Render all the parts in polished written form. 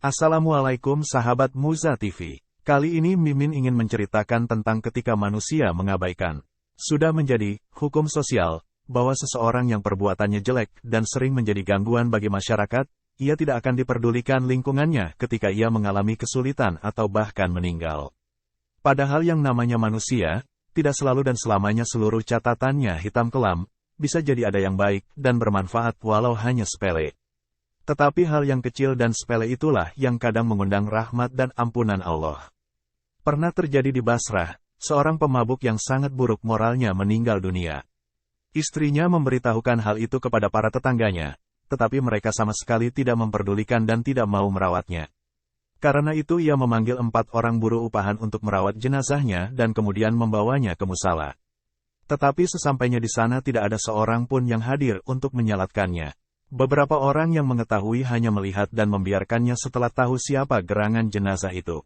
Assalamualaikum sahabat Muza TV. Kali ini Mimin ingin menceritakan tentang ketika manusia mengabaikan. Sudah menjadi hukum sosial, bahwa seseorang yang perbuatannya jelek dan sering menjadi gangguan bagi masyarakat, ia tidak akan diperdulikan lingkungannya ketika ia mengalami kesulitan atau bahkan meninggal. Padahal yang namanya manusia, tidak selalu dan selamanya seluruh catatannya hitam kelam, bisa jadi ada yang baik dan bermanfaat walau hanya sepele. Tetapi hal yang kecil dan sepele itulah yang kadang mengundang rahmat dan ampunan Allah. Pernah terjadi di Basrah, seorang pemabuk yang sangat buruk moralnya meninggal dunia. Istrinya memberitahukan hal itu kepada para tetangganya, tetapi mereka sama sekali tidak memperdulikan dan tidak mau merawatnya. Karena itu ia memanggil 4 orang buruh upahan untuk merawat jenazahnya dan kemudian membawanya ke musala. Tetapi sesampainya di sana tidak ada seorang pun yang hadir untuk menyalatkannya. Beberapa orang yang mengetahui hanya melihat dan membiarkannya setelah tahu siapa gerangan jenazah itu.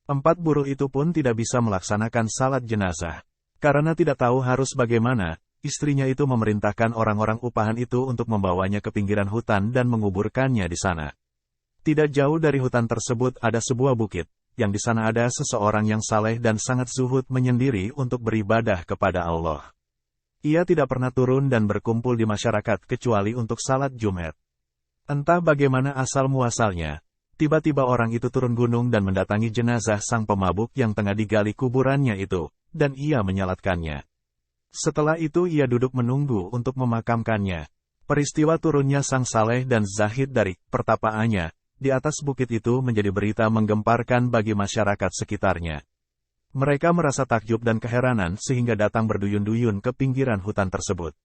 4 buruh itu pun tidak bisa melaksanakan salat jenazah. Karena tidak tahu harus bagaimana, istrinya itu memerintahkan orang-orang upahan itu untuk membawanya ke pinggiran hutan dan menguburkannya di sana. Tidak jauh dari hutan tersebut ada sebuah bukit, yang di sana ada seseorang yang saleh dan sangat zuhud menyendiri untuk beribadah kepada Allah. Ia tidak pernah turun dan berkumpul di masyarakat kecuali untuk salat Jumat. Entah bagaimana asal-muasalnya, tiba-tiba orang itu turun gunung dan mendatangi jenazah sang pemabuk yang tengah digali kuburannya itu, dan ia menyalatkannya. Setelah itu ia duduk menunggu untuk memakamkannya. Peristiwa turunnya sang saleh dan zahid dari pertapaannya di atas bukit itu menjadi berita menggemparkan bagi masyarakat sekitarnya. Mereka merasa takjub dan keheranan sehingga datang berduyun-duyun ke pinggiran hutan tersebut.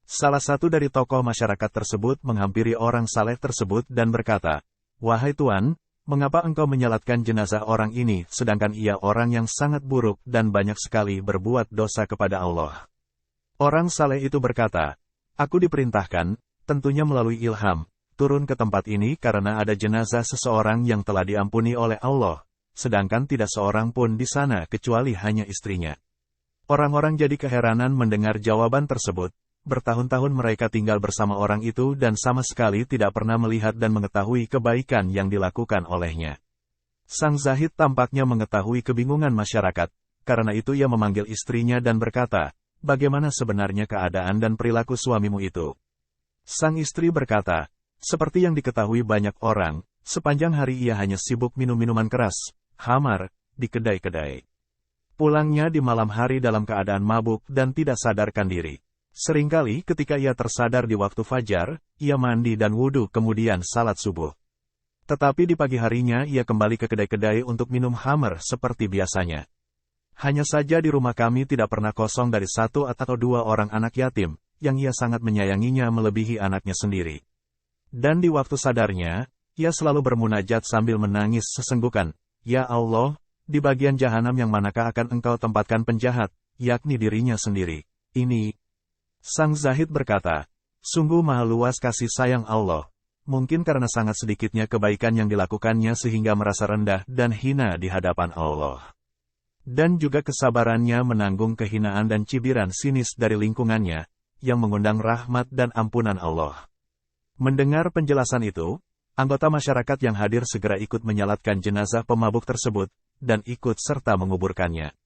Salah satu dari tokoh masyarakat tersebut menghampiri orang saleh tersebut dan berkata, "Wahai Tuan, mengapa engkau menyalatkan jenazah orang ini sedangkan ia orang yang sangat buruk dan banyak sekali berbuat dosa kepada Allah?" Orang saleh itu berkata, "Aku diperintahkan, tentunya melalui ilham, turun ke tempat ini karena ada jenazah seseorang yang telah diampuni oleh Allah. Sedangkan tidak seorang pun di sana kecuali hanya istrinya." Orang-orang jadi keheranan mendengar jawaban tersebut. Bertahun-tahun mereka tinggal bersama orang itu dan sama sekali tidak pernah melihat dan mengetahui kebaikan yang dilakukan olehnya. Sang zahid tampaknya mengetahui kebingungan masyarakat, karena itu ia memanggil istrinya dan berkata, "Bagaimana sebenarnya keadaan dan perilaku suamimu itu?" Sang istri berkata, "Seperti yang diketahui banyak orang, sepanjang hari ia hanya sibuk minum minuman keras, hamar, di kedai-kedai. Pulangnya di malam hari dalam keadaan mabuk dan tidak sadarkan diri. Seringkali ketika ia tersadar di waktu fajar, ia mandi dan wudhu kemudian salat subuh. Tetapi di pagi harinya ia kembali ke kedai-kedai untuk minum hamar seperti biasanya. Hanya saja di rumah kami tidak pernah kosong dari 1 atau 2 orang anak yatim, yang ia sangat menyayanginya melebihi anaknya sendiri. Dan di waktu sadarnya, ia selalu bermunajat sambil menangis sesenggukan, 'Ya Allah, di bagian jahanam yang manakah akan engkau tempatkan penjahat, yakni dirinya sendiri?' Ini." Sang zahid berkata, "Sungguh maha luas kasih sayang Allah. Mungkin karena sangat sedikitnya kebaikan yang dilakukannya sehingga merasa rendah dan hina di hadapan Allah. Dan juga kesabarannya menanggung kehinaan dan cibiran sinis dari lingkungannya, yang mengundang rahmat dan ampunan Allah." Mendengar penjelasan itu, anggota masyarakat yang hadir segera ikut menyalatkan jenazah pemabuk tersebut, dan ikut serta menguburkannya.